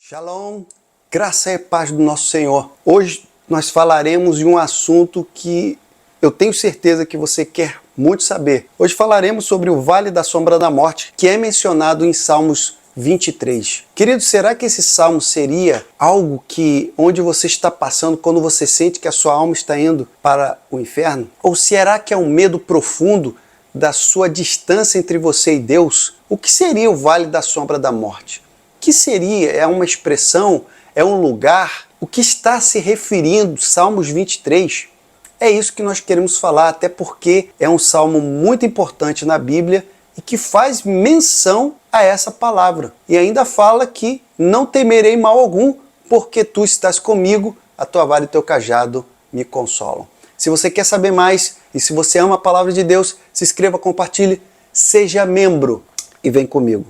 Shalom, graça e paz do nosso Senhor. Hoje nós falaremos de um assunto que eu tenho certeza que você quer muito saber. Hoje falaremos sobre o Vale da Sombra da Morte, que é mencionado em Salmos 23. Querido, será que esse salmo seria algo onde você está passando quando você sente que a sua alma está indo para o inferno? Ou será que é um medo profundo da sua distância entre você e Deus? O que seria o Vale da Sombra da Morte? O que seria? É uma expressão? É um lugar? O que está se referindo Salmos 23? É isso que nós queremos falar, até porque é um salmo muito importante na Bíblia e que faz menção a essa palavra. E ainda fala que não temerei mal algum, porque tu estás comigo, a tua vara e teu cajado me consolam. Se você quer saber mais e se você ama a palavra de Deus, se inscreva, compartilhe, seja membro e vem comigo.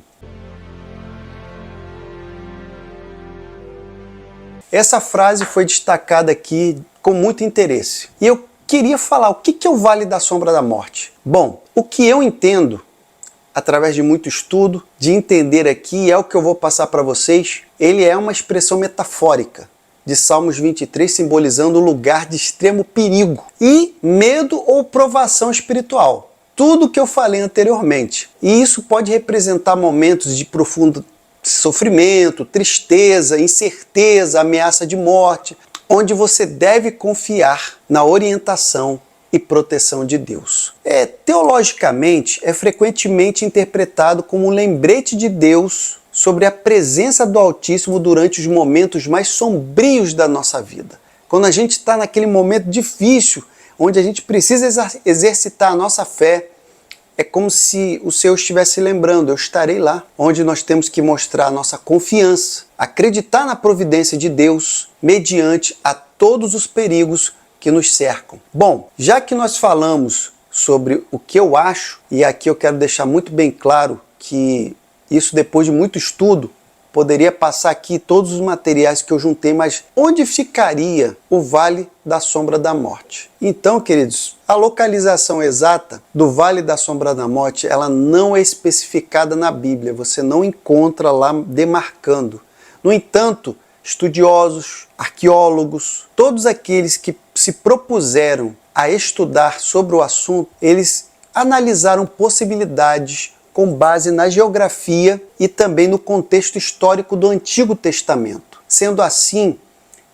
Essa frase foi destacada aqui com muito interesse. E eu queria falar o que é o Vale da Sombra da Morte. Bom, o que eu entendo, através de muito estudo, de entender aqui, é o que eu vou passar para vocês. Ele é uma expressão metafórica de Salmos 23, simbolizando um lugar de extremo perigo e medo ou provação espiritual. Tudo o que eu falei anteriormente. E isso pode representar momentos de profundo sofrimento, tristeza, incerteza, ameaça de morte, onde você deve confiar na orientação e proteção de Deus. Teologicamente, é frequentemente interpretado como um lembrete de Deus sobre a presença do Altíssimo durante os momentos mais sombrios da nossa vida. Quando a gente está naquele momento difícil, onde a gente precisa exercitar a nossa fé, é como se o Senhor estivesse lembrando, eu estarei lá, onde nós temos que mostrar a nossa confiança, acreditar na providência de Deus, mediante a todos os perigos que nos cercam. Bom, já que nós falamos sobre o que eu acho, e aqui eu quero deixar muito bem claro que isso, depois de muito estudo, poderia passar aqui todos os materiais que eu juntei, mas onde ficaria o Vale da Sombra da Morte? Então, queridos, a localização exata do Vale da Sombra da Morte, ela não é especificada na Bíblia, você não encontra lá demarcando. No entanto, estudiosos, arqueólogos, todos aqueles que se propuseram a estudar sobre o assunto, eles analisaram possibilidades com base na geografia e também no contexto histórico do Antigo Testamento. Sendo assim,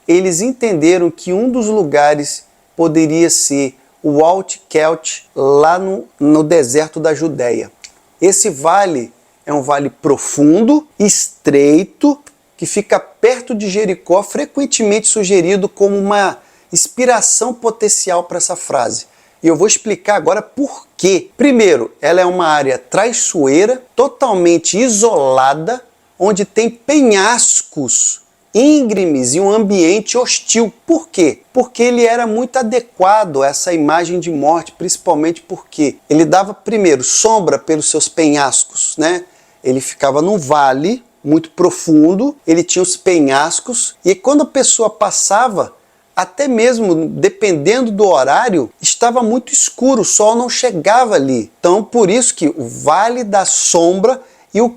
eles entenderam que um dos lugares poderia ser o Alt Kelt, lá no deserto da Judéia. Esse vale é um vale profundo, estreito, que fica perto de Jericó, frequentemente sugerido como uma inspiração potencial para essa frase. E eu vou explicar agora por quê. Primeiro, ela é uma área traiçoeira, totalmente isolada, onde tem penhascos íngremes e um ambiente hostil. Por quê? Porque ele era muito adequado a essa imagem de morte, principalmente porque ele dava, primeiro, sombra pelos seus penhascos, né? Ele ficava num vale muito profundo, ele tinha os penhascos, e quando a pessoa passava, até mesmo dependendo do horário, estava muito escuro, o sol não chegava ali. Então, por isso que o Vale da Sombra,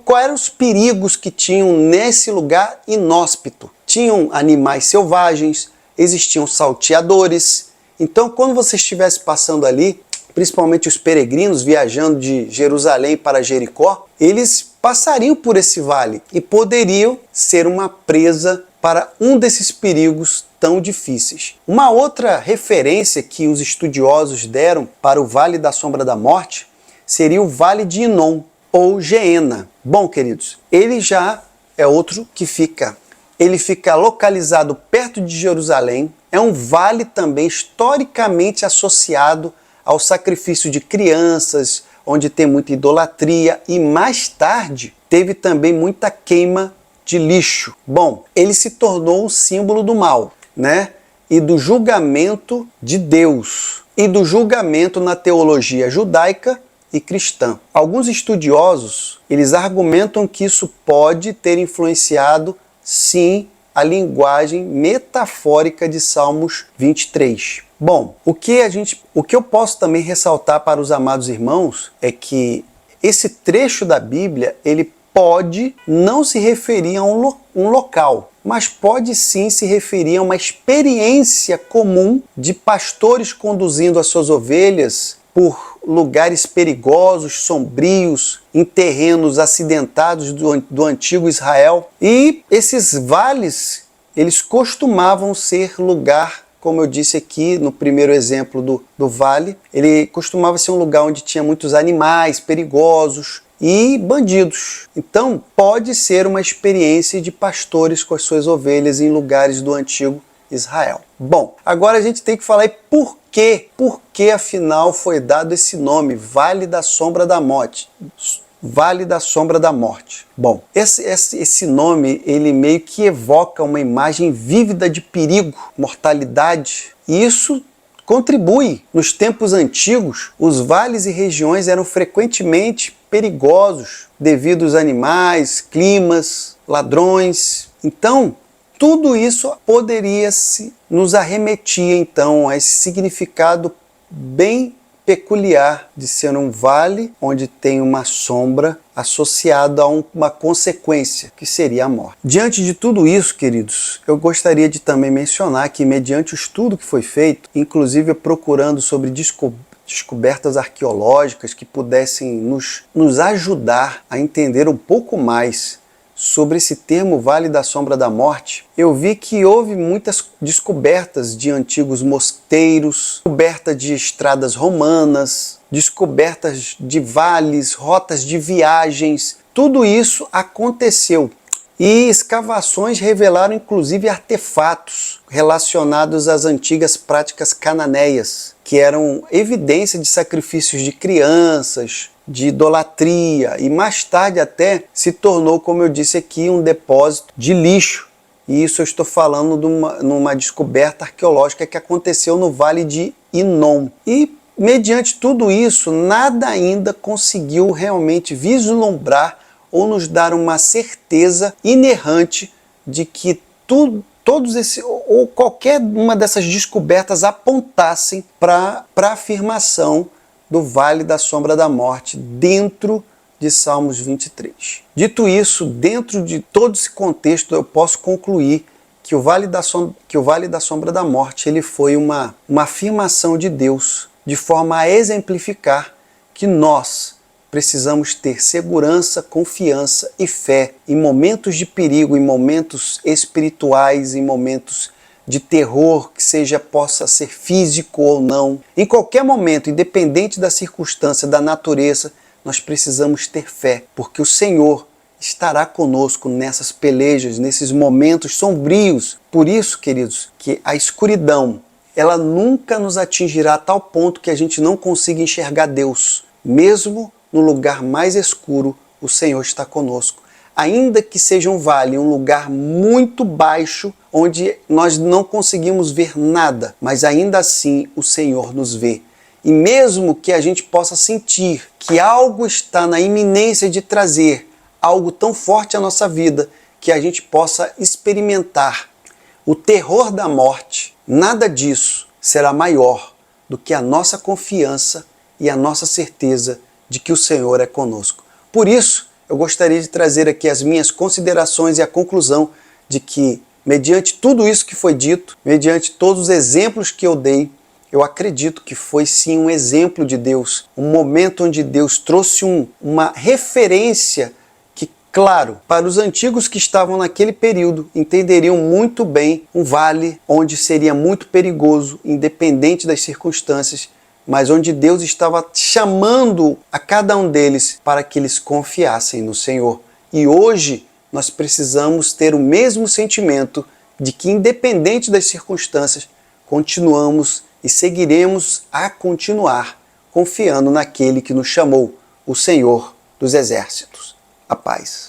quais eram os perigos que tinham nesse lugar inóspito? Tinham animais selvagens, existiam salteadores. Então, quando você estivesse passando ali, principalmente os peregrinos viajando de Jerusalém para Jericó, eles passariam por esse vale e poderiam ser uma presa para um desses perigos tão difíceis. Uma outra referência que os estudiosos deram para o Vale da Sombra da Morte seria o Vale de Inom, ou Geena. Bom, queridos, ele já é outro que ele fica localizado perto de Jerusalém, é um vale também historicamente associado ao sacrifício de crianças, onde tem muita idolatria, e mais tarde teve também muita queima de lixo. Bom, ele se tornou um símbolo do mal, né? E do julgamento de Deus, e do julgamento na teologia judaica e cristã. Alguns estudiosos, eles argumentam que isso pode ter influenciado, sim, a linguagem metafórica de Salmos 23. Bom, o que eu posso também ressaltar para os amados irmãos é que esse trecho da Bíblia, ele pode não se referir a um local, mas pode sim se referir a uma experiência comum de pastores conduzindo as suas ovelhas por lugares perigosos, sombrios, em terrenos acidentados do antigo Israel. E esses vales, eles costumavam ser lugar, como eu disse aqui no primeiro exemplo do vale, ele costumava ser um lugar onde tinha muitos animais perigosos e bandidos. Então, pode ser uma experiência de pastores com as suas ovelhas em lugares do antigo Israel. Bom, agora a gente tem que falar por quê? Por que afinal foi dado esse nome, Vale da Sombra da Morte? Vale da Sombra da Morte. Bom, esse nome, ele meio que evoca uma imagem vívida de perigo, mortalidade, e isso contribui. Nos tempos antigos, os vales e regiões eram frequentemente perigosos devido aos animais, climas, ladrões. Então, tudo isso poderia nos arremeter então a esse significado bem peculiar de ser um vale onde tem uma sombra associada a uma consequência, que seria a morte. Diante de tudo isso, queridos, eu gostaria de também mencionar que, mediante o estudo que foi feito, inclusive procurando sobre descobertas arqueológicas que pudessem nos ajudar a entender um pouco mais sobre esse termo Vale da Sombra da Morte, eu vi que houve muitas descobertas de antigos mosteiros, descoberta de estradas romanas, descobertas de vales, rotas de viagens. Tudo isso aconteceu. E escavações revelaram inclusive artefatos relacionados às antigas práticas cananeias, que eram evidência de sacrifícios de crianças, de idolatria, e mais tarde até se tornou, como eu disse aqui, um depósito de lixo. E isso eu estou falando de numa descoberta arqueológica que aconteceu no Vale de Inom. E mediante tudo isso, nada ainda conseguiu realmente vislumbrar ou nos dar uma certeza inerrante de que ou qualquer uma dessas descobertas apontassem para a afirmação do Vale da Sombra da Morte dentro de Salmos 23. Dito isso, dentro de todo esse contexto, eu posso concluir que o Vale da Sombra da Morte ele foi uma afirmação de Deus, de forma a exemplificar que nós precisamos ter segurança, confiança e fé em momentos de perigo, em momentos espirituais, em momentos de terror, que possa ser físico ou não. Em qualquer momento, independente da circunstância, da natureza, nós precisamos ter fé, porque o Senhor estará conosco nessas pelejas, nesses momentos sombrios. Por isso, queridos, que a escuridão, ela nunca nos atingirá a tal ponto que a gente não consiga enxergar Deus. Mesmo no lugar mais escuro, o Senhor está conosco. Ainda que seja um vale, um lugar muito baixo, onde nós não conseguimos ver nada, mas ainda assim o Senhor nos vê. E mesmo que a gente possa sentir que algo está na iminência de trazer algo tão forte à nossa vida, que a gente possa experimentar o terror da morte, nada disso será maior do que a nossa confiança e a nossa certeza de que o Senhor é conosco. Por isso, eu gostaria de trazer aqui as minhas considerações e a conclusão de que, mediante tudo isso que foi dito, mediante todos os exemplos que eu dei, eu acredito que foi sim um exemplo de Deus, um momento onde Deus trouxe uma referência que, claro, para os antigos que estavam naquele período, entenderiam muito bem um vale onde seria muito perigoso, independente das circunstâncias, mas onde Deus estava chamando a cada um deles para que eles confiassem no Senhor. E hoje nós precisamos ter o mesmo sentimento de que, independente das circunstâncias, continuamos e seguiremos a continuar confiando naquele que nos chamou, o Senhor dos Exércitos. A paz.